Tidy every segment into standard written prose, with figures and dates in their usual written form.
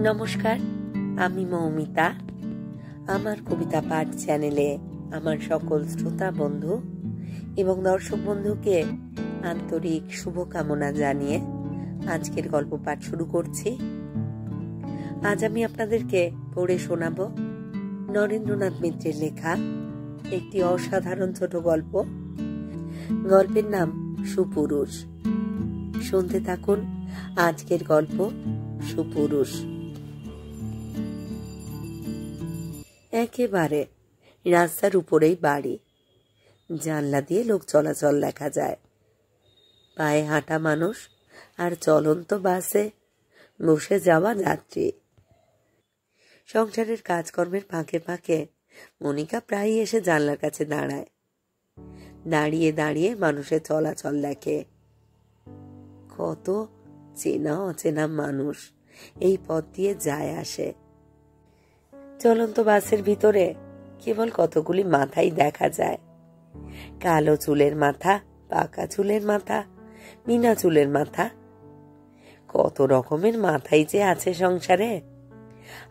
নমস্কার, আমি মৌমিতা। আমার কবিতা পাঠ চ্যানেলে আমার সকল শ্রোতা বন্ধু এবং দর্শক বন্ধুকে আন্তরিক শুভকামনা জানিয়ে আজকের গল্প পাঠ শুরু করছি। আজ আমি আপনাদেরকে পড়ে শোনাব নরেন্দ্রনাথ মিত্রের লেখা একটি অসাধারণ ছোট গল্প। গল্পের নাম সুপুরুষ। শুনতে থাকুন আজকের গল্প সুপুরুষ। একেবারে রাস্তার উপরেই বাড়ি। জানলা দিয়ে লোক চলাচল দেখা যায়, পায়ে হাঁটা মানুষ আর চলন্ত বাসে বসে যাওয়া যাত্রী। সংসারের কাজকর্মের ফাঁকে ফাঁকে মনিকা প্রায়ই এসে জানলার কাছে দাঁড়ায়। দাঁড়িয়ে দাঁড়িয়ে মানুষের চলাচল দেখে। কত চেনা অচেনা মানুষ এই পথ দিয়ে যায় আসে। চলন্ত বাসের ভিতরে কেবল কতগুলি মাথাই দেখা যায়। কালো চুলের মাথা, পাকা চুলের মাথা, মিনা চুলের মাথা। কত রকমের মাথাই যে আছে সংসারে,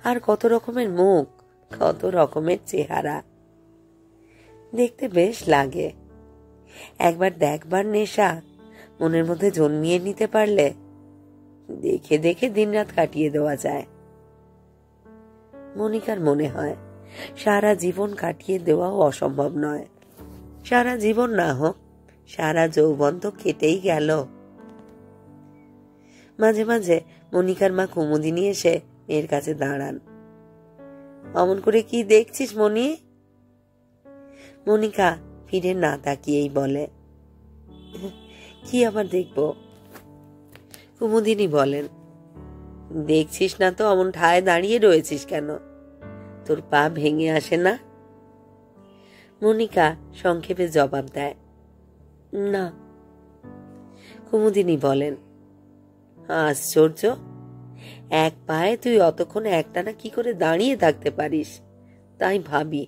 আর কত রকমের মুখ, কত রকমের চেহারা। দেখতে বেশ লাগে। একবার দেখবার নেশা মনের মধ্যে জন্মিয়ে নিতে পারলে দেখে দেখে দিনরাত কাটিয়ে দেওয়া যায়। মনিকার মনে হয় সারা জীবন কাটিয়ে দেওয়াও অসম্ভব নয়। সারা জীবন না হোক, সারা যৌবন তো কেটেই গেল। মাঝে মাঝে মনিকার মা কুমুদিনী এসে মেয়ের কাছে দাঁড়ান। অমন করে কি দেখছিস মনি? মনিকা ফিরে না তাকিয়েই বলে, কি আবার দেখব? কুমুদিনী বলেন, দেখছিস না তো অমন ঠায় দাঁড়িয়ে রয়েছিস কেন? তোর পা ভেঙে আসে না? মনিকা সংক্ষেপে জবাব দেয়, না। কুমুদিনী বলেন, আশ্চর্য, এক পায়ে তুই অতক্ষণ একটানা কি করে দাঁড়িয়ে থাকতে পারিস তাই ভাবি।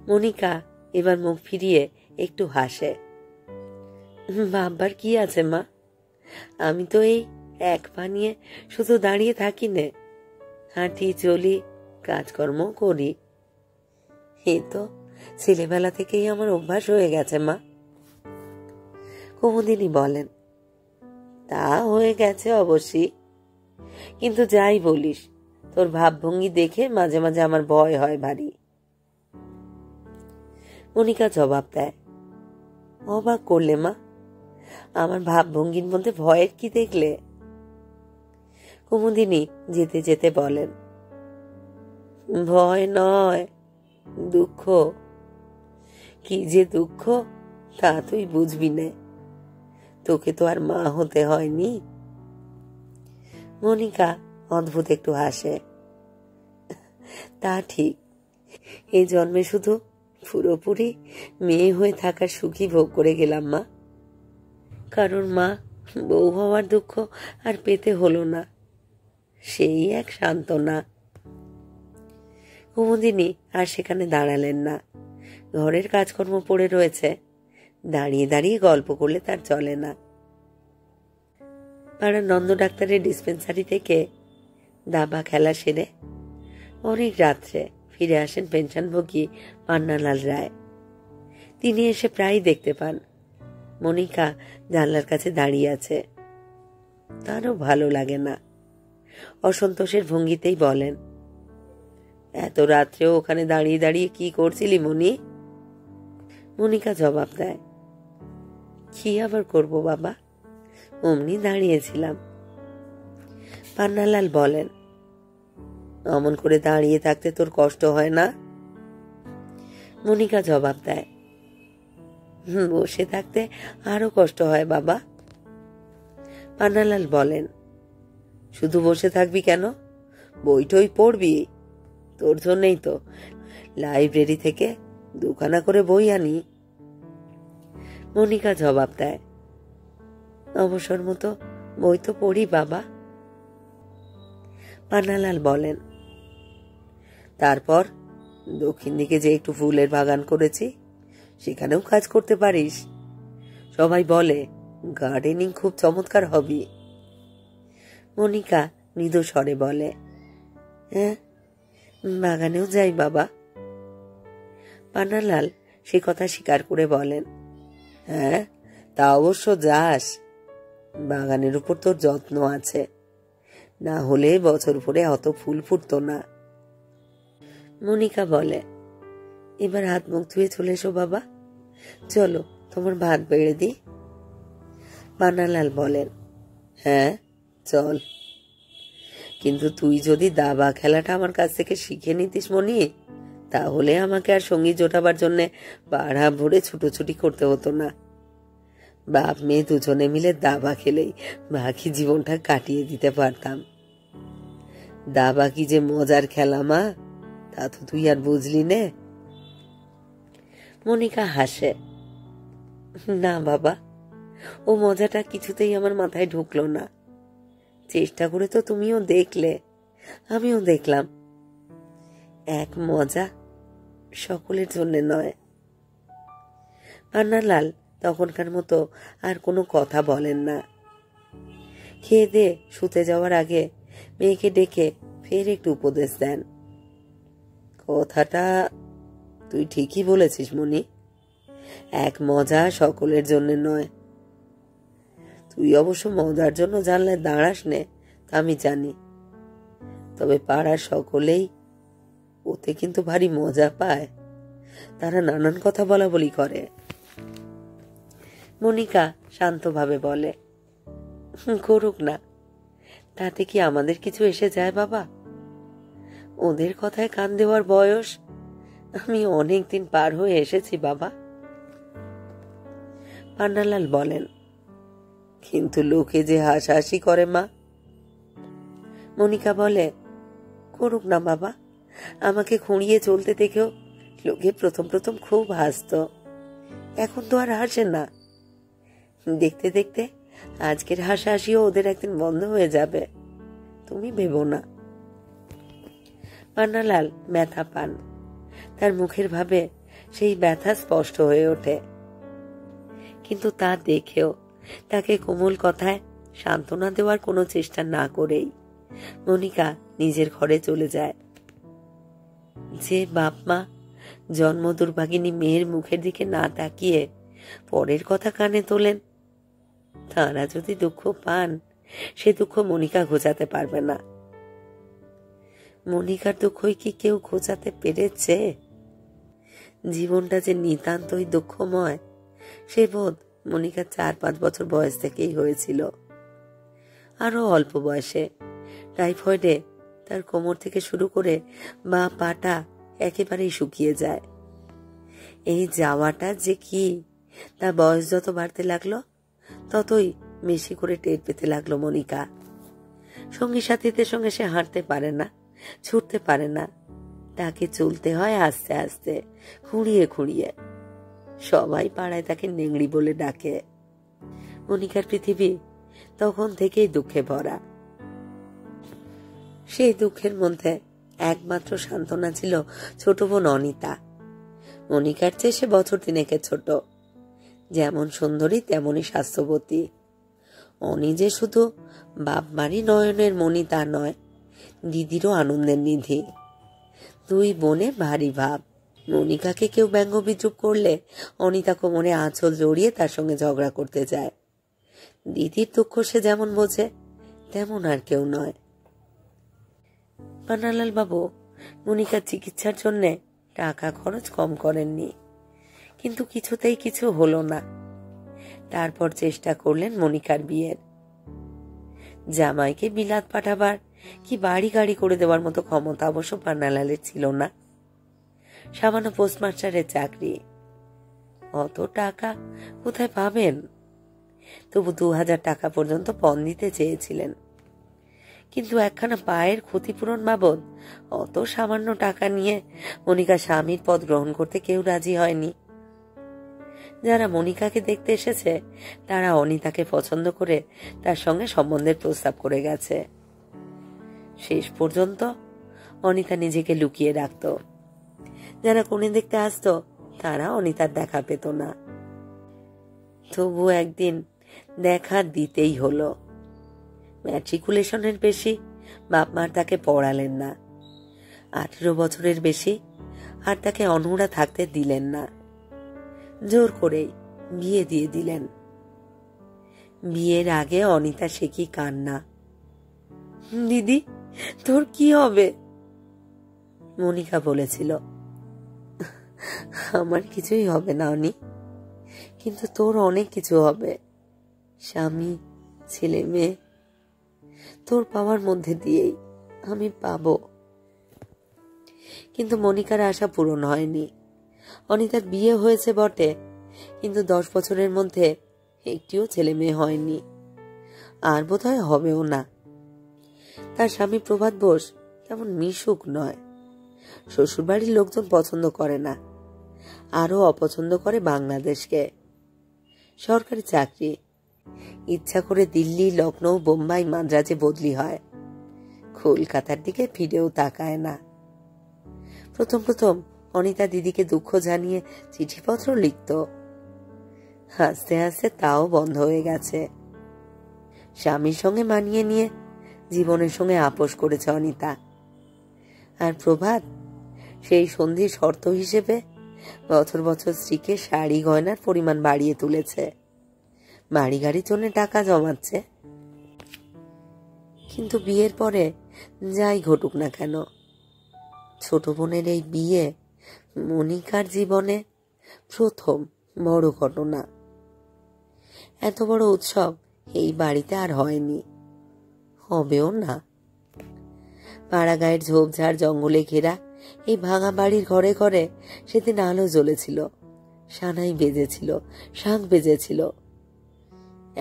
মনিকা এবার মুখ ফিরিয়ে একটু হাসে। ভাববার কি আছে মা, আমি তো এই এক পা নিয়ে শুধু দাঁড়িয়ে থাকি নে, হাঁটি চলি, কাজকর্ম করি। এ তো ছেলেবেলা থেকেই আমার অভ্যাস হয়ে গেছে মা। কুমুদিনী বলেন, তা হয়ে গেছে অবশ্যই, কিন্তু যাই বলিস তোর ভাবভঙ্গি দেখে মাঝে মাঝে আমার ভয় হয় ভারী। মনিকা জবাব দেয়, অবাক করলে মা, আমার ভাবভঙ্গির মধ্যে ভয়ের কি দেখলে? কুমুদিনী যেতে যেতে বলেন, ভয় নয়, দুঃখ। কি যে দুঃখ তা তুই বুঝবি না, তোকে তো আর মা হতে হয়নি। মনিকা অদ্ভুত একটু হাসে। তা ঠিক, এই জন্মে শুধু পুরোপুরি মেয়ে হয়ে থাকার সুখী ভোগ করে গেলাম মা। কারণ মা বউ হওয়ার দুঃখ আর পেতে হলো না, সেই এক সান্ত্বনা। কুমুদিনী আর সেখানে দাঁড়ালেন না। ঘরের কাজকর্ম পড়ে রয়েছে, দাঁড়িয়ে দাঁড়িয়ে গল্প করলে তার চলে না। পাড়ার নন্দ ডাক্তারের ডিসপেন্সারি থেকে দাবা খেলা সেরে অনেক রাত্রে ফিরে আসেন পেনশনভোগী পান্নালাল রায়। তিনি এসে প্রায় দেখতে পান মনিকা জানলার কাছে দাঁড়িয়ে আছে। তারও ভালো লাগে না। অসন্তোষের ভঙ্গিতেই বলেন, এত রাত্রেও ওখানে দাঁড়িয়ে দাঁড়িয়ে কি করছিলি মনি? মনিকা জবাব দেয়, কি আবার করব বাবা, অমনি দাঁড়িয়েছিলাম। পান্নালাল বলেন, অমন করে দাঁড়িয়ে থাকতে তোর কষ্ট হয় না? মনিকা জবাব দেয়, বসে থাকতে আরো কষ্ট হয় বাবা। পান্নালাল বলেন, শুধু বসে থাকবি কেন, বই টই পড়বি? তোর জন্যই তো লাইব্রেরি থেকে 2খানা করে বই আনি। মনিকা জবাব দেয়, অবসর মতো বই তো পড়ি বাবা। পান্নালাল বলেন, তারপর দক্ষিণ দিকে যে একটু ফুলের বাগান করেছি সেখানেও কাজ করতে পারিস। সবাই বলে গার্ডেনিং খুব চমৎকার হবি। মনিকা মৃদু স্বরে বলে, হ্যাঁ, বাগানেও যাই বাবা। পান্নালাল সে কথা স্বীকার করে বলেন, হ্যাঁ, তা অবশ্য যাস। বাগানের উপর তোর যত্ন আছে, না হলে বছর ভরে অত ফুল ফুটতো না। মনিকা বলে, এবার হাত মুখ ধুয়ে চলে এসো বাবা, চলো তোমার ভাত বেড়ে দি। পান্নালাল বলেন, হ্যাঁ চল, কিন্তু তুই যদি দাবা খেলাটা আমার কাছ থেকে শিখে নিতিস মনি, তাহলে আমাকে আর সঙ্গী জোটাবার জন্য পাড়া ভরে ছুটোছুটি করতে হতো না। বাপ মেয়ে দুজনে মিলে দাবা খেলেই বাকি জীবনটা কাটিয়ে দিতে পারতাম। দাবা কি যে মজার খেলা মা, তা তো তুই আর বুঝলি নে। মনিকা হাসে, না বাবা, ও মজাটা কিছুতেই আমার মাথায় ঢুকলো না। চেষ্টা করে তো তুমিও দেখলে, আমিও দেখলাম, এক মজা সকলের জন্য নয়। পান্নালাল তখনকার মতো আর কোনো কথা বলেন না। খেয়ে দিয়ে শুতে যাওয়ার আগে মেয়েকে ডেকে ফের একটু উপদেশ দেন। কথাটা তুই ঠিকই বলেছিস মনি, এক মজা সকলের জন্য নয়। তুই অবশ্য মজার জন্য জানলায় দাঁড়াস নে, তা আমি জানি, তবে পাড়ার সকলেই ওতে কিন্তু ভারী মজা পায়। তারা নানান কথা বলা বলি করে। মনিকা শান্তভাবে বলে, করুক না, তাতে কি আমাদের কিছু এসে যায় বাবা? ওদের কথায় কান দেওয়ার বয়স আমি অনেকদিন পার হয়ে এসেছি বাবা। পান্নালাল বলেন, কিন্তু লোকে যে হাসাহাসি করে মা। মনিকা বলে, করুক না বাবা, আমাকে খুঁড়িয়ে চলতে দেখেও লোকে প্রথম প্রথম খুব হাসত, এখন তো আর হাসে না। দেখতে দেখতে আজকের হাসাহাসিও ওদের একদিন বন্ধ হয়ে যাবে, তুমি ভেবো না। পান্নালাল ব্যথা পান, তার মুখের ভাবে সেই ব্যথা স্পষ্ট হয়ে ওঠে। কিন্তু তা দেখেও তাকে কোমল কথায় সান্ত্বনা দেওয়ার কোনো চেষ্টা না করেই মনিকা নিজের ঘরে চলে যায়। যে বাপ মা জন্ম দুর্ভাগিনী মেয়ের মুখের দিকে না তাকিয়ে পরের কথা কানে তোলেন, তারা যদি দুঃখ পান, সে দুঃখ মনিকা ঘোচাতে পারবে না। মনিকার দুঃখই কি কেউ ঘোচাতে পেরেছে? জীবনটা যে নিতান্তই দুঃখময়, সে বোধ মনিকার 4-5 বছর বয়স থেকেই হয়েছিল। আরো অল্প বয়সে টাইফয়েডে তার কোমর থেকে শুরু করে বা পাটা একেবারেই শুকিয়ে যায়। এই যাওয়াটা যে কি, তা বয়স যত বাড়তে লাগলো ততই বেশি করে টের পেতে লাগলো মনিকা। সঙ্গী সাথীদের সঙ্গে সে হাঁটতে পারে না, ছুটতে পারে না, তাকে চলতে হয় আস্তে আস্তে, খুঁড়িয়ে খুঁড়িয়ে। সবাই পাড়ায় তাকে নেংড়ি বলে ডাকে। মনিকার পৃথিবী তখন থেকেই দুঃখে ভরা। সেই দুঃখের মধ্যে একমাত্র সান্ত্বনা ছিল ছোট বোন অনিতা। মনিকার চেয়ে সে বছর 3 ছোট, যেমন সুন্দরী তেমনই স্বাস্থ্যবতী। অনি যে শুধু বাপ মারি নয়নের মণি তা নয়, দিদিরও আনন্দের নিধি। 2 বোনে ভারী ভাব। মনিকাকে কেউ ব্যঙ্গ বিদ্রুপ করলে অনিতা কোমরে আঁচল জড়িয়ে তার সঙ্গে ঝগড়া করতে যায়। দিদির দুঃখ সে যেমন বোঝে তেমন আর কেউ নয়। পান্নালাল বাবু মনিকার চিকিৎসার জন্য টাকা খরচ কম করেননি, কিন্তু কিছুতেই কিছু হলো না। তারপর চেষ্টা করলেন মনিকার বিয়ের। জামাইকে বিলাত পাঠাবার কি বাড়ি গাড়ি করে দেওয়ার মতো ক্ষমতা অবশ্য পান্নালালের ছিল না। সামান্য পোস্টমাস্টারের চাকরি, অত টাকা কোথায় পাবেন? তবু 2000 টাকা পর্যন্ত পণ দিতে চেয়েছিলেন, কিন্তু একখানা পায়ের ক্ষতিপূরণ বাবদ অত সামান্য টাকা নিয়ে মনিকা স্বামীর পদ গ্রহণ করতে কেউ রাজি হয়নি। যারা মনিকাকে দেখতে এসেছে তারা অনিতাকে পছন্দ করে তার সঙ্গে সম্বন্ধের প্রস্তাব করে গেছে। শেষ পর্যন্ত অনিতা নিজেকে লুকিয়ে রাখত। যারা কনে দেখতে আসতো তারা অনিতার দেখা পেত না। তবু একদিন দেখা দিতেই হলো। ম্যাট্রিকুলেশনের বেশি বাপ মার তাকে পড়ালেন না। 18 বছরের বেশি আর তাকে অনড়া থাকতে দিলেন না। জোর করেই বিয়ে দিয়ে দিলেন। বিয়ের আগে অনিতা সে কি কান্না! দিদি, তোর কি হবে? মনিকা বলেছিল, আমার কিছুই হবে না অনি, কিন্তু তোর অনেক কিছু হবে। স্বামী, ছেলে মেয়ে, তোর পাওয়ার মধ্যে দিয়েই আমি পাবো। কিন্তু মনিকার আশা পূরণ হয়নি। অনিতার বিয়ে হয়েছে বটে, কিন্তু 10 বছরের মধ্যে একটিও ছেলে মেয়ে হয়নি, আর বোধহয় হবেও না। তার স্বামী প্রভাত বোস তেমন মিশুক নয়। শ্বশুরবাড়ির লোকজন পছন্দ করে না, আরো অপছন্দ করে বাংলাদেশকে। সরকারি চাকরি, ইচ্ছা করে দিল্লি, লখনৌ, বোম্বাই, মাদ্রাজে বদলি হয়, কলকাতার দিকে ফিরেও তাকায় না। প্রথম প্রথম অনিতা দিদিকে দুঃখ জানিয়ে চিঠিপত্র লিখত, হাসতে হাসতে তাও বন্ধ হয়ে গেছে। স্বামীর সঙ্গে মানিয়ে নিয়ে জীবনের সঙ্গে আপোষ করেছে অনিতা। আর প্রভাত সেই সন্ধির শর্ত হিসেবে বছর বছর স্ত্রীকে শাড়ি গয়নার পরিমাণ বাড়িয়ে তুলেছে, বাড়ি গাড়ির জন্য টাকা জমাচ্ছে। কিন্তু বিয়ের পরে যাই ঘটুক না কেন, ছোট বোনের এই বিয়ে মনিকার জীবনে প্রথম বড় ঘটনা। এত বড় উৎসব এই বাড়িতে আর হয়নি, হবেও না। পাড়াগাঁয়ের ঝোপঝাড় জঙ্গলে ঘেরা এই ভাঙা বাড়ির ঘরে ঘরে সেদিন আলো জ্বলেছিল, সানাই বেজেছিল, শাঁখ বেজেছিল।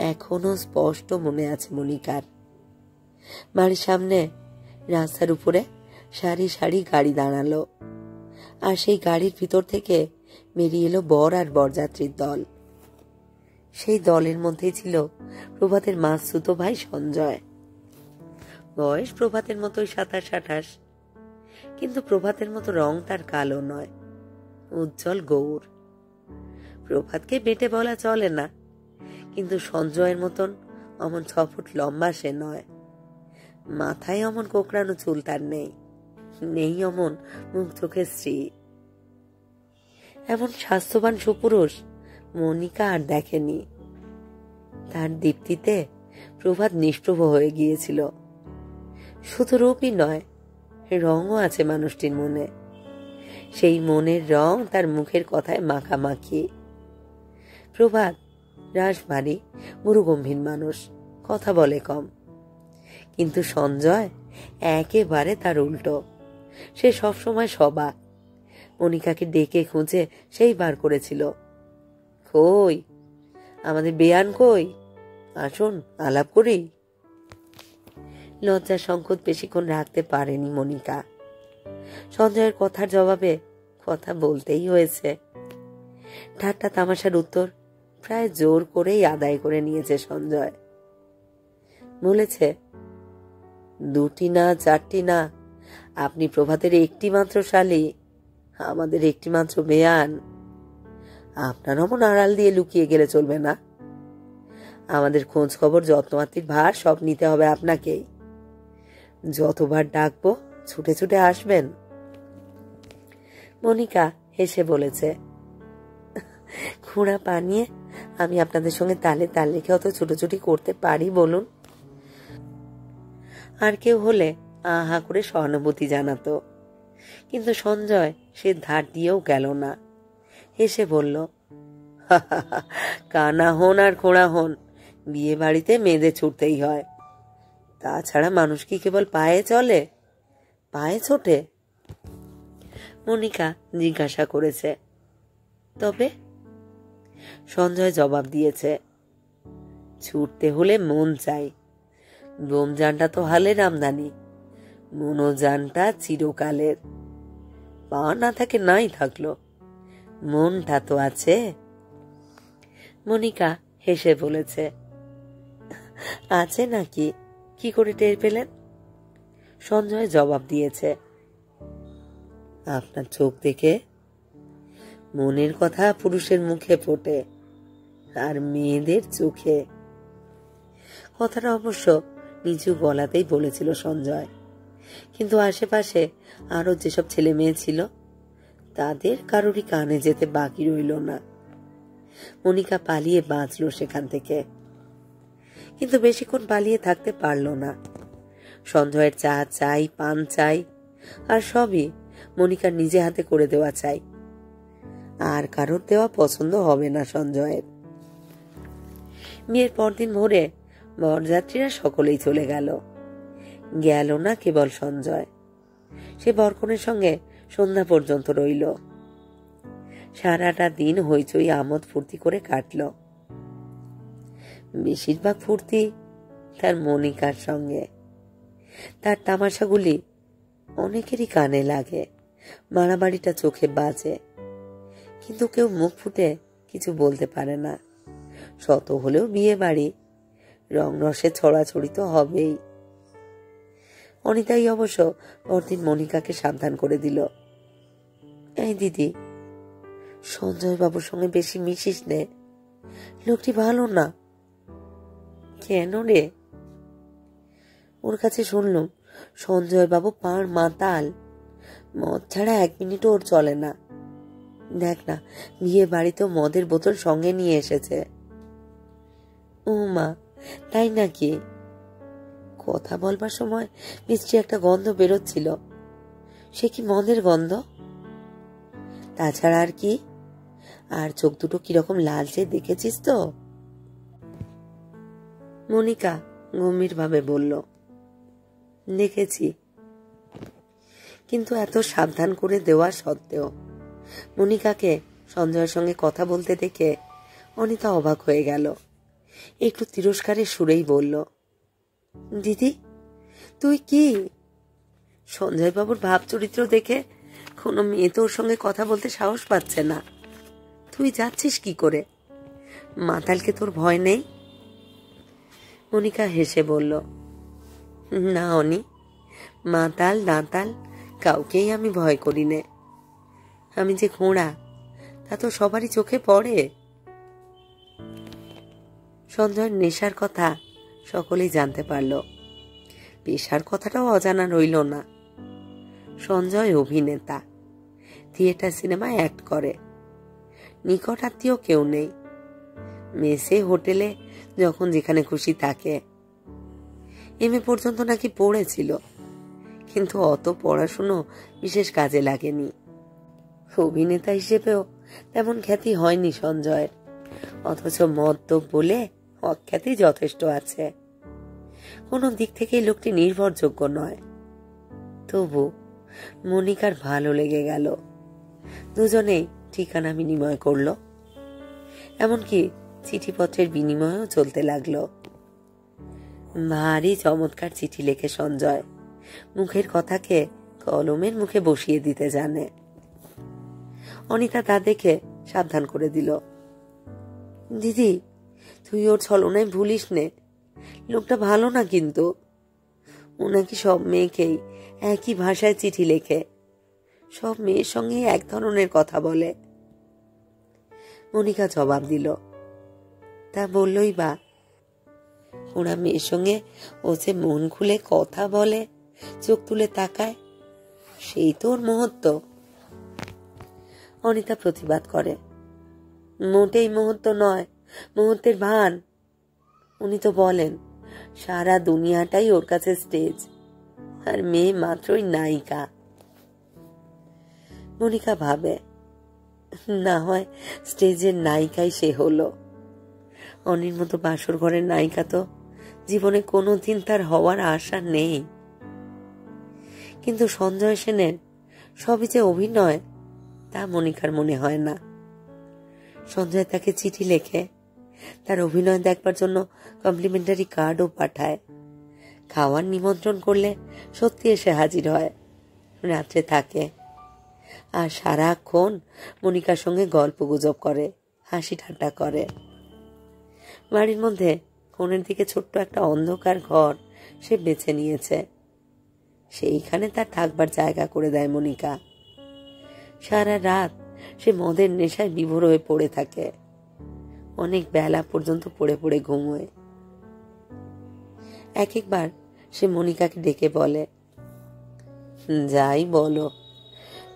এখনো স্পষ্ট মনে আছে মনিকার। বাড়ির সামনে রাস্তার উপরে সারি সারি গাড়ি দাঁড়ালো, আর সেই গাড়ির ভিতর থেকে বেরিয়ে এলো বর আর বরযাত্রীর দল। সেই দলের মধ্যেই ছিল প্রভাতের মাসুতো ভাই সঞ্জয়। বয়স প্রভাতের মতোই 27-28, কিন্তু প্রভাতের মতো রং তার কালো নয়, উজ্জ্বল গৌর। প্রভাতকে বেটে বলা চলে না, কিন্তু সঞ্জয়ের মতন অমন 6 ফুট লম্বা সে নয়। মাথায় অমন কোকড়ানো চুল তার নেই, নেই অমন মুখ চোখের স্ত্রী। এমন স্বাস্থ্যবান সুপুরুষ মনিকা আর দেখেনি। তার দীপ্তিতে প্রভাত নিষ্প্রভ হয়ে গিয়েছিল। শুধু রূপই নয়, রঙও আছে মানুষটির মনে। সেই মনের রং তার মুখের কথায় মাখামাখি। প্রভাত রাশভারী, গুরুগম্ভীর মানুষ, কথা বলে কম। কিন্তু সঞ্জয় একেবারে তার উল্টো। সে সবসময় সবাক। মনিকাকে ডেকে খুঁজে সেই বার করেছিল, কই আমাদের বেয়ান কই, আসুন আলাপ করি। লজ্জা সংকোচ বেশিক্ষণ রাখতে পারেনি মনিকা। সঞ্জয়ের কথার জবাবে কথা বলতেই হয়েছে। ঠাট্টা তামাশার উত্তর প্রায় জোর করেই আদায় করে নিয়েছে সঞ্জয়। বলেছে, 2টি না 4টি না, আপনি প্রভাতের একটি মাত্র শালী, আমাদের একটি মাত্র বেয়ান। আপনার অমন আড়াল দিয়ে লুকিয়ে গেলে চলবে না। আমাদের খোঁজ খবর, যত্নআত্তির ভার সব নিতে হবে আপনাকেই। যতবার ডাকবো ছুটে ছুটে আসবেন। মনিকা হেসে বলেছে, খুঁড়া পানিয়ে আমি আপনাদের সঙ্গে তালে তাল রেখে অত ছুটোছুটি করতে পারি বলুন? আর কেউ হলে আহা করে সহানুভূতি জানাতো, কিন্তু সঞ্জয় সে ধার দিয়েও গেল না। হেসে বলল, কানা হন আর খোঁড়া হন, বিয়ে বাড়িতে মেয়েদের ছুটতেই হয়। তাছাড়া মানুষ কি কেবল পায়ে চলে, পায়ে ছোটে? মনিকা জিজ্ঞাসা করেছে, তবে? সঞ্জয় জবাব দিয়েছে, ছুটতে হলে মন চাই। ব্রহ্মযানটা তো হালের আমদানি, মনোযানটা চিরকালের। পা না থাকে নাই থাকলো, মনটা তো আছে। মনিকা হেসে বলেছে, আছে নাকি, কি করে টের পেলেন? সঞ্জয় জবাব দিয়েছে, আপনার চোখ দেখে। মনের কথা পুরুষের মুখে ফোটে, আর মেয়েদের চোখে। কথাটা অবশ্য নিচু গলাতেই বলেছিল সঞ্জয়। কিন্তু আশেপাশে আরো যেসব ছেলে মেয়ে ছিল তাদের কারোরই কানে যেতে বাকি রইল না। মনিকা পালিয়ে বাঁচল সেখান থেকে, কিন্তু বেশিক্ষণ পালিয়ে থাকতে পারল না। সঞ্জয়ের চা চাই, পান চাই, আর সবই মনিকার নিজে হাতে করে দেওয়া চাই। আর কারোর দেওয়া পছন্দ হবে না সঞ্জয়ের। বিয়ের পরদিন ভোরে বরযাত্রীরা সকলেই চলে গেল। গেল না কেবল সঞ্জয়, সে বরকনের সঙ্গে সন্ধ্যা পর্যন্ত রইল। সারাটা দিন হইচই আমোদ ফুর্তি করে কাটল। বেশিরভাগ ফুর্তি তার মনিকার সঙ্গে। তার তামাশাগুলি অনেকেরই কানে লাগে, মারামারিটা চোখে বাজে, কিন্তু কেউ মুখ ফুটে কিছু বলতে পারে না। শত হলেও বিয়ে বাড়ি, রং রসে ছড়াছড়ি তো হবেই। অনিতাই অবশ্য পরদিন মনিকাকে সাবধান করে দিল, এই দিদি, সঞ্জয় বাবুর সঙ্গে বেশি মিশিস নে, লোকটি ভালো না। কেন রে? ওর কাছে শুনলাম সঞ্জয় বাবু পাঁড় মাতাল, মদ ছাড়া 1 মিনিটও ওর চলে না। দেখ না, বিয়ে বাড়িতেও মদের বোতল সঙ্গে নিয়ে এসেছে। ও মা, তাই নাকি? কথা বলবার সময় মিষ্টি একটা গন্ধ বেরোচ্ছিল, সে কি মদের গন্ধ? তাছাড়া আর কি? আর চোখ দুটো কিরকম লালচে দেখেছিস তো? মনিকা গম্ভীর ভাবে বলল, দেখেছি। কিন্তু এত সাবধান করে দেওয়া সত্ত্বেও মনিকাকে সঞ্জয়ের সঙ্গে কথা বলতে দেখে অনিতা অবাক হয়ে গেল। একটু তিরস্কারের সুরেই বলল, দিদি, তুই কি? সঞ্জয় বাবুর ভাব চরিত্র দেখে কোনো মেয়ে তো ওর সঙ্গে কথা বলতে সাহস পাচ্ছে না। তুই যাচ্ছিস কি করে? মাতালকে তোর ভয় নেই? মনিকা হেসে বলল, না অনি, মাতাল দাঁতাল কাউকেই আমি ভয় করি নে। আমি যে ঘোড়া তা তো সবারই চোখে পড়ে। সঞ্জয়ের নেশার কথা সকলেই জানতে পারল। পেশার কথাটাও অজানা রইল না। সঞ্জয় অভিনেতা, থিয়েটার সিনেমায় অ্যাক্ট করে। নিকট আত্মীয় কেউ নেই। মেসে হোটেলে যখন যেখানে খুশি থাকে। এমএ পর্যন্ত নাকি পড়েছিল, কিন্তু অত পড়াশুনো বিশেষ কাজে লাগেনি। অভিনেতা হিসেবেও তেমন খ্যাতি হয়নি সঞ্জয়ের, অথচ মদ্যপ বলে অখ্যাতি যথেষ্ট আছে। কোনো দিক থেকেই লোকটি নির্ভরযোগ্য নয়। তবু মনিকার ভালো লেগে গেল। দুজনেই ঠিকানা বিনিময় করল, এমনকি চিঠিপত্রের বিনিময়ও চলতে লাগলো। ভারী চমৎকার চিঠি লেখে সঞ্জয়, মুখের কথাকে কলমের মুখে বসিয়ে দিতে জানে। অনিতা তা দেখে সাবধান করে দিল, দিদি, তুই ওর ছলনায় ভুলিস নে, লোকটা ভালো না। কিন্তু ও নাকি সব মেয়েকেই একই ভাষায় চিঠি লেখে, সব মেয়ের সঙ্গে এক ধরনের কথা বলে। মনিকা জবাব দিল, তা বললই বা, ওরা মেয়ের সঙ্গে ও যে মন খুলে কথা বলে, চোখ তুলে তাকায়, সেই তো ওর মুহূর্ত। অনিতা প্রতিবাদ করে, মোটেই মুহূর্ত নয়, মুহূর্তের ভান। উনি তো বলেন সারা দুনিয়াটাই ওর কাছে স্টেজ, আর মেয়ে মাত্রই নায়িকা। মনিকা ভাবে, না হয় স্টেজের নায়িকাই সে হলো। অনির মতো বাসর ঘরের নায়িকা তো জীবনে কোনোদিন তার হওয়ার আশা নেই। কিন্তু সঞ্জয় সেনের সবই যে অভিনয় তা মনিকার মনে হয় না। সঞ্জয় তাকে চিঠি লেখে, তার অভিনয় দেখবার জন্য কমপ্লিমেন্টারি কার্ডও পাঠায়, খাওয়ার নিমন্ত্রণ করলে সত্যি এসে হাজির হয়, রাত্রে থাকে, আর সারাক্ষণ মনিকার সঙ্গে গল্প গুজব করে, হাসি ঠাট্টা করে। বাড়ির মধ্যে কোণের দিকে ছোট্ট একটা অন্ধকার ঘর সে বেছে নিয়েছে, সেইখানে তার থাকবার জায়গা করে দেয় মনিকা। সারা রাত সে মদের নেশায় বিভোর হয়ে পড়ে থাকে, অনেক বেলা পর্যন্ত পড়ে পড়ে ঘুমোয়। এক একবার সে মনিকাকে ডেকে বলে, যাই বলো,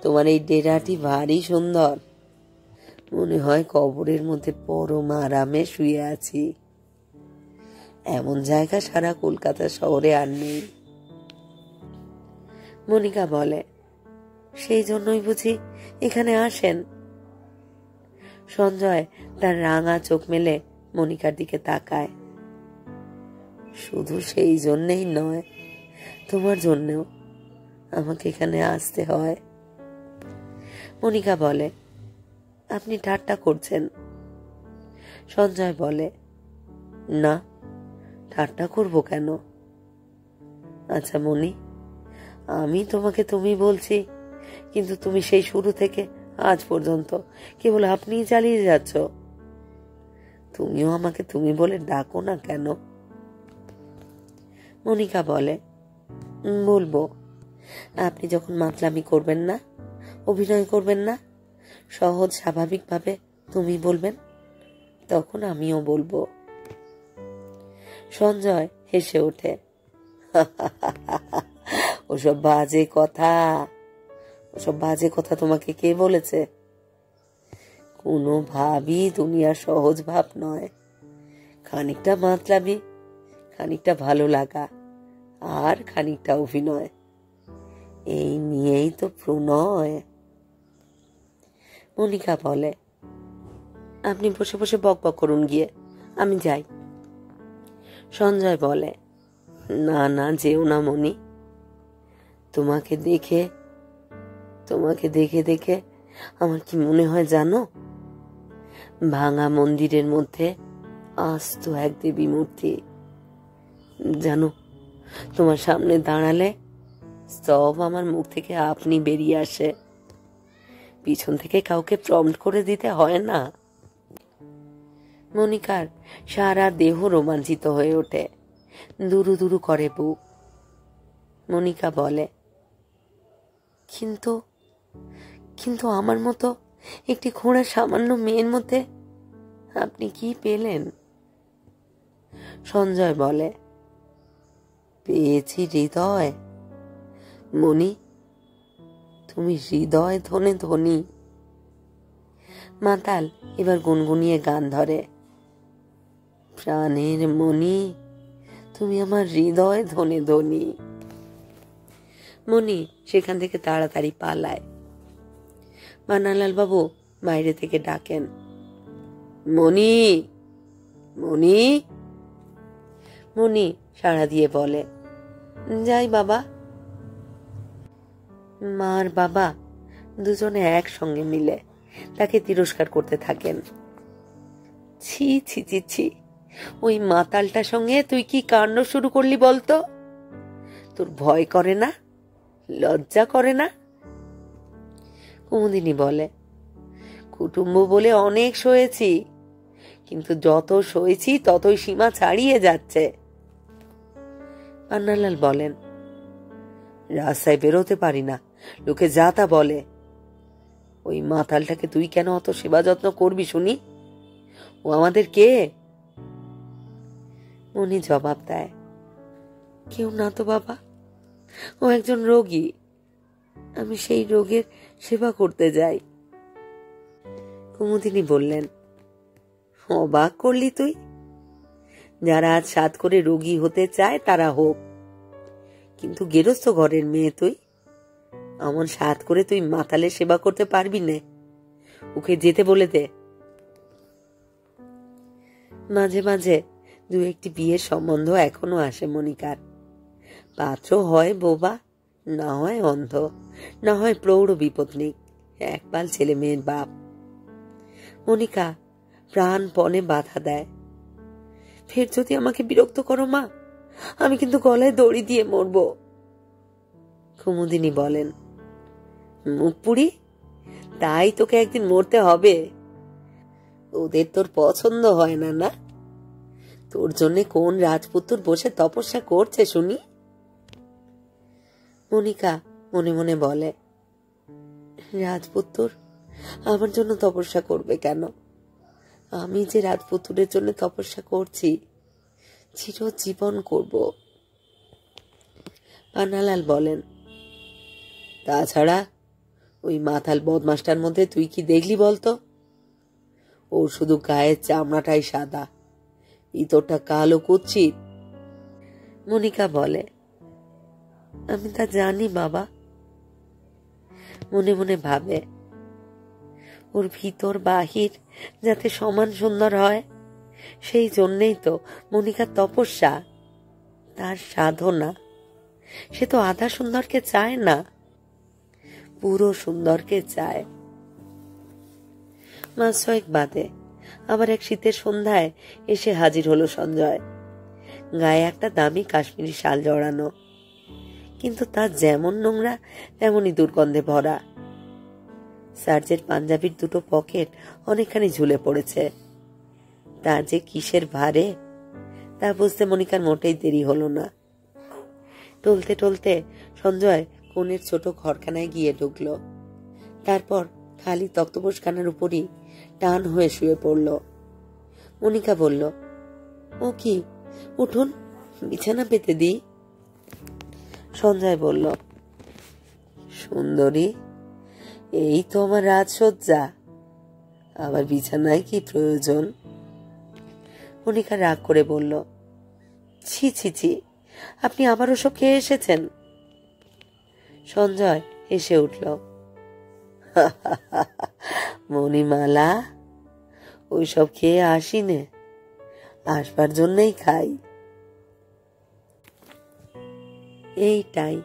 তোমার এই ডেরাটি ভারী সুন্দর। মনে হয় কবরের মধ্যে পরম আরামে শুয়ে আছি। এমন জায়গা সারা কলকাতা শহরে আর নেই। মনিকা বলে, সেই জন্যই বুঝি এখানে আসেন? সঞ্জয় তার রাঙা চোখ মেলে মনিকার দিকে তাকায়। শুধু সেই জন্যেই নয়, তোমার জন্যেও আমাকে এখানে আসতে হয়। মনিকা বলে, আপনি ঠাট্টা করছেন? সঞ্জয় বলে, না, ঠাট্টা করব কেন? আচ্ছা মনি, আমি তোমাকে তুমি বলছি, কিন্তু তুমি সেই শুরু থেকে আজ পর্যন্ত কেবল আপনিই চালিয়ে যাচ্ছ। তুমিও আমাকে তুমি বলে ডাকো না কেন? মনিকা বলে, বলবো। আপনি যখন মাতলামি করবেন না, অভিনয় করবেন না, সহজ স্বাভাবিকভাবে তুমি বলবেন, তখন আমিও বলবো। সঞ্জয় হেসে ওঠে, ওসব বাজে কথা, ওসব বাজে কথা তোমাকে কে বলেছে? কোনো ভাবই দুনিয়ার সহজ ভাব নয়। খানিকটা মাতলামি, খানিকটা ভালো লাগা, আর খানিকটা অভিনয়, এই নিয়েই তো প্রণয়। মনিকা বলে, আপনি বসে বসে বক বক করুন গিয়ে, আমি যাই। সঞ্জয় বলে, না না, যেও না মনি। তোমাকে দেখে দেখে আমার কি মনে হয় জানো? ভাঙা মন্দিরের মধ্যে আস্ত এক দেবী মূর্তি। জানো, তোমার সামনে দাঁড়ালে সব আমার মুখ থেকে আপনি বেরিয়ে আসে। পিছন থেকে কাউকে প্রম্পট করে দিতে হয় না। মনিকার সারা দেহ রোমাঞ্চিত হয়ে ওঠে, দুরু দুরু করে বুক। মনিকা বলে, কিন্তু কিন্তু আমার মতো একটি খোঁড়া সামান্য মেয়ের মধ্যে আপনি কি পেলেন? সঞ্জয় বলে, পেয়েছি হৃদয়। মনি, তুমি হৃদয় ধনে ধনী। মাতাল এবার গুনগুনিয়ে গান ধরে, প্রাণের মনি, তুমি আমার হৃদয় ধনে ধনী। মনি সেখান থেকে তাড়াতাড়ি পালায়। মান্নালাল বাবু বাইরে থেকে ডাকেন, মনি, মনি। মনি সাড়া দিয়ে বলে, যাই বাবা। মার বাবা দুজনে একসঙ্গে মিলে তাকে তিরস্কার করতে থাকেন। ছি ছি ছি ছি, ওই মাতালটার সঙ্গে তুই কি কাণ্ড শুরু করলি বলতো? তোর ভয় করে না, লজ্জা করে না? কুমুদিনী বলে, কুটুম্ব বলে অনেক সয়েছি, কিন্তু যত সয়েছি ততই সীমা ছাড়িয়ে যাচ্ছে। পান্নালাল বলেন, রাস্তায় বেরোতে পারি না, লোকে যা তা বলে। ওই মাতালটাকে তুই কেন অত সেবা যত্ন করবি শুনি? ও আমাদের কে? উনি জবাব দেয়, কেউ না তো বাবা, ও একজন রোগী। আমি সেই রোগের সেবা করতে যাই। কুমুদিনী বললেন, অবাক করলি তুই? যারা আজ সাত করে রোগী হতে চায় তারা হোক, কিন্তু গেরস্থ ঘরের মেয়ে তুই, এমন সাত করে তুই মাতালের সেবা করতে পারবি না? ওকে যেতে বলে দে। মাঝে মাঝে দু একটি বিয়ের সম্বন্ধ এখনো আসে মনিকার। পাত্র হয় বোবা, না হয় অন্ধ, না হয় প্রৌঢ় বিপত্নিক, একপাল ছেলে মেয়ের বাপ। মনিকা প্রাণপণে বাধা দেয়, ফের যদি আমাকে বিরক্ত করো মা, আমি কিন্তু গলায় দড়ি দিয়ে মরব। কুমুদিনী বলেন, মুখ পুড়ি, তাই তোকে একদিন মরতে হবে। ওদের তোর পছন্দ হয় না, না? তোর জন্য কোন রাজপুত্র বসে তপস্যা করছে শুনি? মনিকা মনে মনে বলে, রাজপুত্র আমার জন্য তপস্যা করবে কেন? আমি যে রাজপুত্রের জন্য তপস্যা করছি, চিরজীবন করব। পান্নালাল বলেন, তাছাড়া ওই মাতাল বদমাসটার মধ্যে তুই কি দেখলি বলতো? ওর শুধু গায়ের চামড়াটাই সাদা, ভিতরটা কালো কুৎসিত। মনিকা বলে, আমি তা জানি বাবা। মনে মনে ভাবে, ওর ভিতর বাহির যাতে সমান সুন্দর হয়, সেই জন্যেই তো মনিকার তপস্যা, তার সাধনা। সে তো আধা সুন্দরকে চায় না, পুরো সুন্দরকে চায়। মাস ছয়েক বাদে আবার এক শীতের সন্ধ্যায় এসে হাজির হলো সঞ্জয়। গায়ে একটা দামি কাশ্মীরি শাল জড়ানো, কিন্তু তার যেমন নোংরা তেমনই দুর্গন্ধে ভরা। সার্জের পাঞ্জাবির দুটো পকেট অনেকখানি ঝুলে পড়েছে। তার যে কিসের ভারে তা বুঝতে মনিকার মোটেই দেরি হলো না। টলতে টলতে সঞ্জয় কোণের ছোট ঘরখানায় গিয়ে ঢুকলো। তারপর খালি তক্তপোষখানার উপরই টান হয়ে শুয়ে পড়ল। মনিকা বলল, ও কি, উঠুন, বিছানা পেতে দিই। সঞ্জয় বলল, সুন্দরী, এই তো আমার রাজসজ্জা, আবার বিছানায় কি প্রয়োজন? মনিকা রাগ করে বলল, ছি ছি ছি, আপনি আবার ওসব খেয়ে এসেছেন? সঞ্জয় হেসে উঠল, মণিমালা, ওইসব খেয়ে আসিনে, আসবার জন্যই খাই। এইটাই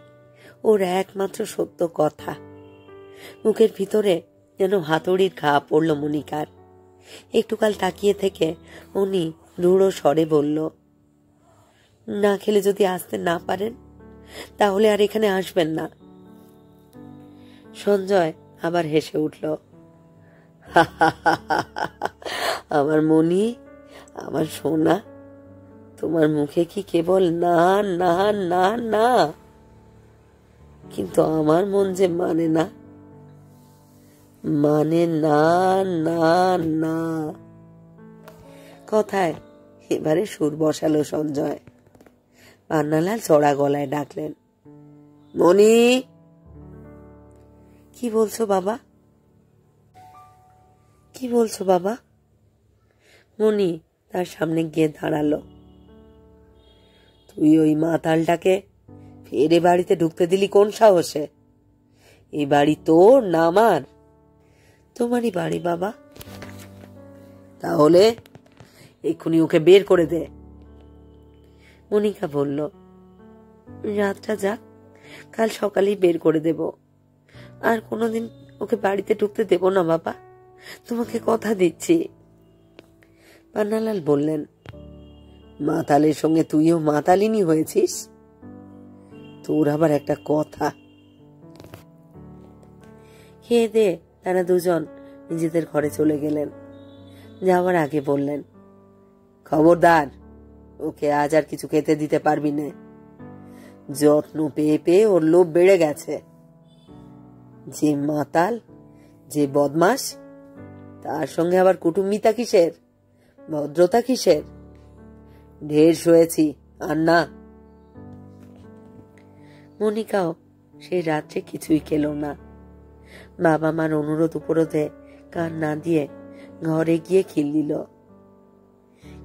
ওর একমাত্র সত্য কথা। মুখের ভিতরে যেন হাতুড়ির ঘা পড়ল মনিকার। একটুকাল তাকিয়ে থেকে উনি রূঢ় স্বরে বলল, না খেলে যদি আসতে না পারেন তাহলে আর এখানে আসবেন না। সঞ্জয় আবার হেসে উঠল, আমার মনি, আমার সোনা, তোমার মুখে কি কেবল না না না না, কিন্তু আমার মন যে মানে না, মানে না না না। কথায় এবারে সুর বসালো সঞ্জয়। পান্নালাল চড়া গলায় ডাকলেন, মনি। কি বলছো বাবা? কি বলছো বাবা? মনি তার সামনে গিয়ে দাঁড়ালো। তুই ওই মাতালটাকে ফেরে বাড়িতে ঢুকতে দিলি কোন সাহসে? এই বাড়ি তোর না আমার? তোমারই বাড়ি বাবা। তাহলে এক্ষুনি ওকে বের করে দে। মনিকা বলল, রাতটা যাক, কাল সকালেই বের করে দেব। আর কোনোদিন ওকে বাড়িতে ঢুকতে দেব না বাবা, তোমাকে কথা দিচ্ছি। পান্নালাল বললেন, মাতালের সঙ্গে তুইও মাতালিনী হয়েছিস? তোর আবার একটা কথা। খেয়ে দে তারা দুজন নিজেদের ঘরে চলে গেলেন। যাওয়ার আগে বললেন, খবরদার, ওকে আজ আর কিছু খেতে দিতে পারবি না। যত্ন পেয়ে পেয়ে ওর লোভ বেড়ে গেছে। যে মাতাল, যে বদমাস, তার সঙ্গে আবার কুটুম্বিতা কিসের, ভদ্রতা কিসের? ঢের শুয়েছি, আর না। মনিকাও সেই রাত্রে কিছুই খেল না। বাবা মার অনুরোধ উপরোধে কান না দিয়ে ঘরে গিয়ে খিল দিল,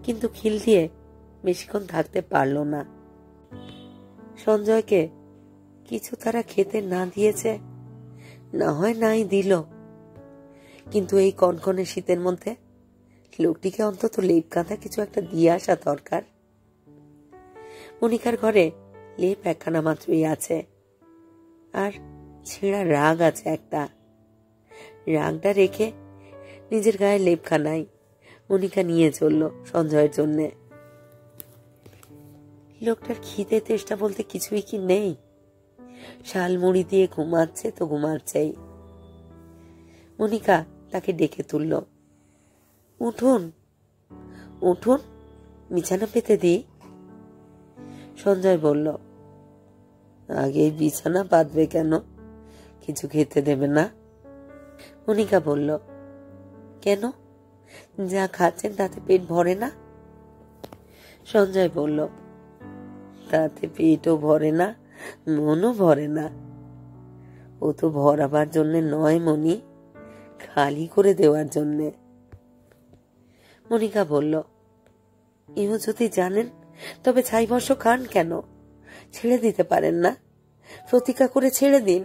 কিন্তু খিল দিয়ে বেশিক্ষণ থাকতে পারল না। সঞ্জয়কে কিছু তারা খেতে না দিয়েছে, না হয় নাই দিল, কিন্তু এই কনকনে শীতের মধ্যে লোকটিকে অন্তত লেপ কাঁথা কিছু একটা দিয়ে আসা দরকার। মনিকার ঘরে লেপ একখানা মাত্রই আছে, আর ছেঁড়া রাগ আছে একটা। রাগটা রেখে নিজের গায়ে লেপখানাই মনিকা নিয়ে চলল সঞ্জয়ের জন্যে। লোকটার খিদে তেষ্টা বলতে কিছুই কি নেই? শালমুড়ি দিয়ে ঘুমাচ্ছে তো ঘুমাচ্ছেই। মনিকা তাকে ডেকে তুলল, উঠুন উঠুন, বিছানা পেতে দিই। সঞ্জয় বলল, আগে বিছানা পাতবে কেন? কিছু খেতে দেবে না? মনিকা বলল, কেন, যা খাচ্ছেন তাতে পেট ভরে না? সঞ্জয় বলল, তাতে পেটও ভরে না, মনও ভরে না। ও তো ভরাবার জন্যে নয় মণি, খালি করে দেওয়ার জন্যে। মনিকা বলল, ইও যদি জানেন তবে ছাইবর্ষ খান কেন? ছেড়ে দিতে পারেন না? প্রতিজ্ঞা করে ছেড়ে দিন।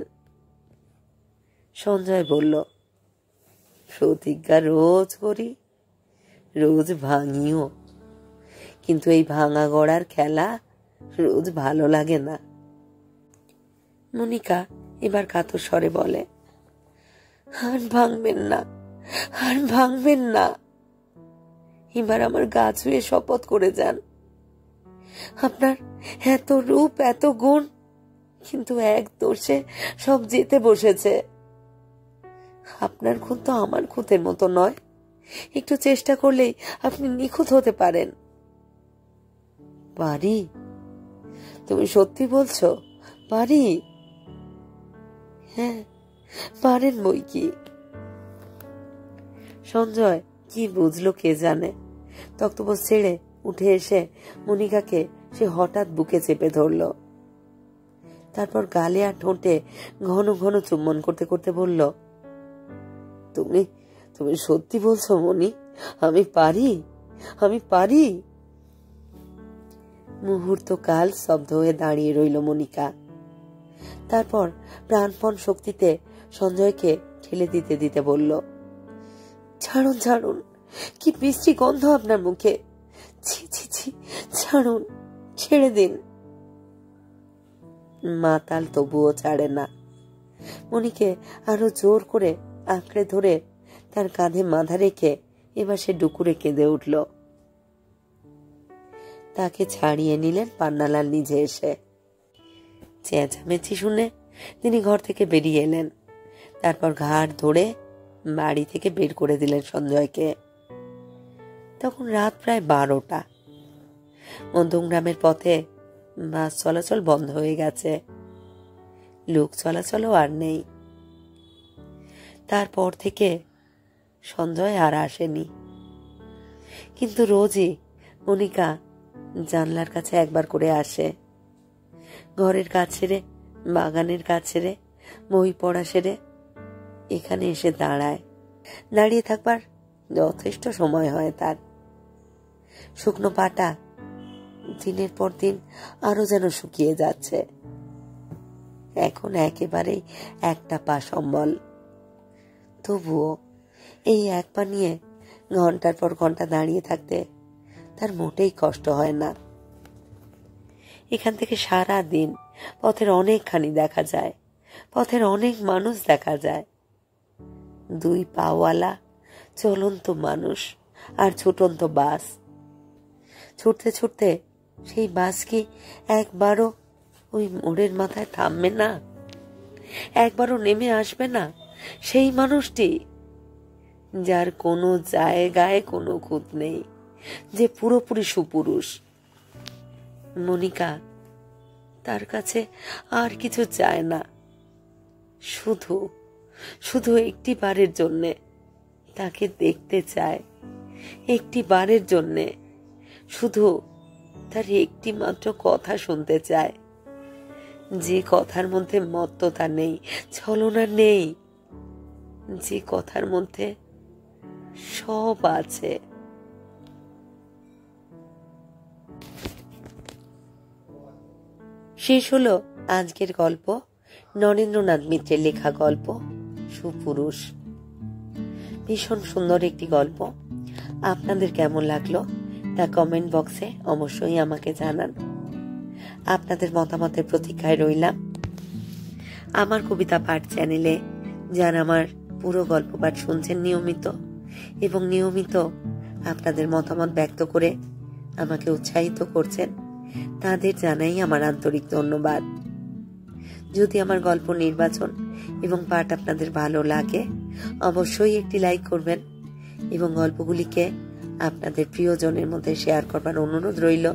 সঞ্জয় বলল, প্রতিজ্ঞা রোজ করি, রোজ ভাঙিও, কিন্তু এই ভাঙা গড়ার খেলা রোজ ভালো লাগে না। মনিকা এবার কাতর স্বরে বলে, আর ভাঙবেন না, আর ভাঙবেন না। এবার আমার গা ছুঁয়ে শপথ করে যান। আপনার এত রূপ, এত গুণ, কিন্তু এক দোষে সব যেতে বসেছে। আপনার খুঁত তো আমার খুঁতের মতো নয়, একটু চেষ্টা করলেই আপনি নিখুঁত হতে পারেন। পারি? তুমি সত্যি বলছো? পারি? হ্যাঁ, পারেন বই কি। সঞ্জয় কি বুঝলো কে জানে, তক্তপোষ ছেড়ে উঠে এসে মনিকাকে সে হঠাৎ বুকে চেপে ধরল। তারপর গালে আর ঠোঁটে ঘন ঘন চুম্বন করতে করতে বলল, তুমি তুমি সত্যি বলছো মনি? আমি পারি, আমি পারি। মুহূর্তকাল স্তব্ধ হয়ে দাঁড়িয়ে রইল মনিকা। তারপর প্রাণপণ শক্তিতে সঞ্জয়কে ঠেলে দিতে দিতে বলল, ছাড়ুন ছাড়ুন, কি বিশ্রী গন্ধ আপনার মুখে, ছি ছি ছি, ছাড়ুন, ছেড়ে দিন। মাতাল তবুও ছাড়ে না। মনিকে আরো জোর করে আঁকড়ে ধরে তার কাঁধে মাথা রেখে এবার সে ডুকুরে কেঁদে উঠল। তাকে ছাড়িয়ে নিলেন পান্নালাল নিজে এসে। চেঁচামেচি শুনে তিনি ঘর থেকে বেরিয়ে এলেন। তারপর ঘাড় ধরে বাড়ি থেকে বের করে দিলেন সঞ্জয়কে। তখন রাত প্রায় 12টা। মধ্যমগ্রামের পথে বাস চলাচল বন্ধ হয়ে গেছে, লোক চলাচলও আর নেই। তারপর থেকে সঞ্জয় আর আসেনি। কিন্তু রোজই মনিকা জানলার কাছে একবার করে আসে। ঘরের কাজ সেরে, বাগানের কাজ সেরে, বই পড়া সেরে এখানে এসে দাঁড়ায়। দাঁড়িয়ে থাকবার যথেষ্ট সময় হয় তার। শুকনো পাটা দিনের পর দিন আরো যেন শুকিয়ে যাচ্ছে। এখন একেবারেই একটা পা সম্বল। তবুও এই এক পা নিয়ে ঘন্টার পর ঘন্টা দাঁড়িয়ে থাকতে তার মোটেই কষ্ট হয় না। এখান থেকে সারা দিন পথের অনেকখানি দেখা যায়, পথের অনেক মানুষ দেখা যায়। 2 পাওয়ালা, চলন্ত মানুষ আর ছুটন্ত বাস। ছুটতে ছুটতে সেই বাস কি একবারও ওই মোড়ের মাথায় থামবে না? একবারও নেমে আসবে না সেই মানুষটি, যার কোনো জায়গায় কোনো খুঁত নেই, যে পুরোপুরি সুপুরুষ? মনিকা তার কাছে আর কিছু চায় না, শুধু শুধু একটি বারের জন্যে তাকে দেখতে চায়, একটি বারের জন্যে শুধু তার একটি মাত্র কথা শুনতে চায়, যে কথার মধ্যে মত্ততা নেই, ছলনা নেই, যে কথার মধ্যে সব আছে। শেষ হলো আজকের গল্প, নরেন্দ্রনাথ মিত্রের লেখা গল্প সুপুরুষ। ভীষণ সুন্দর একটি গল্প। আপনাদের কেমন লাগলো তা কমেন্ট বক্সে অবশ্যই আমাকে জানান। আপনাদের মতামতের প্রতীক্ষায় রইলাম। আমার কবিতা পাঠ চ্যানেলে যারা আমার পুরো গল্প পাঠ শুনছেন নিয়মিত এবং নিয়মিত আপনাদের মতামত ব্যক্ত করে আমাকে উৎসাহিত করছেন, তাদের জানাই আমার আন্তরিক ধন্যবাদ। যদি আমার গল্প নির্বাচন এবং পাঠ আপনাদের ভালো লাগে, অবশ্যই একটি লাইক করবেন এবং গল্পগুলিকে আপনাদের প্রিয়জনের মধ্যে শেয়ার করবার অনুরোধ রইল।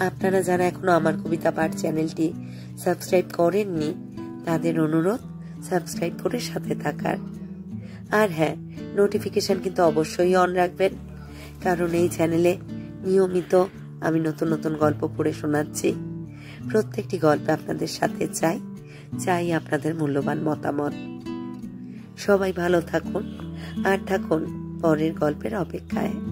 আপনারা যারা এখনো আমার কবিতা পাঠ চ্যানেলটি সাবস্ক্রাইব করেননি, তাদের অনুরোধ সাবস্ক্রাইব করে সাথে থাকার। আর হ্যাঁ, নোটিফিকেশন কিন্তু অবশ্যই অন রাখবেন, কারণ এই চ্যানেলে নিয়মিত আমি নতুন নতুন গল্প পড়ে শোনাচ্ছি। প্রত্যেকটি গল্পে আপনাদের সাথে চাই আপনাদের মূল্যবান মতামত। সবাই ভালো থাকুন আর থাকুন পরের গল্পের অপেক্ষায়।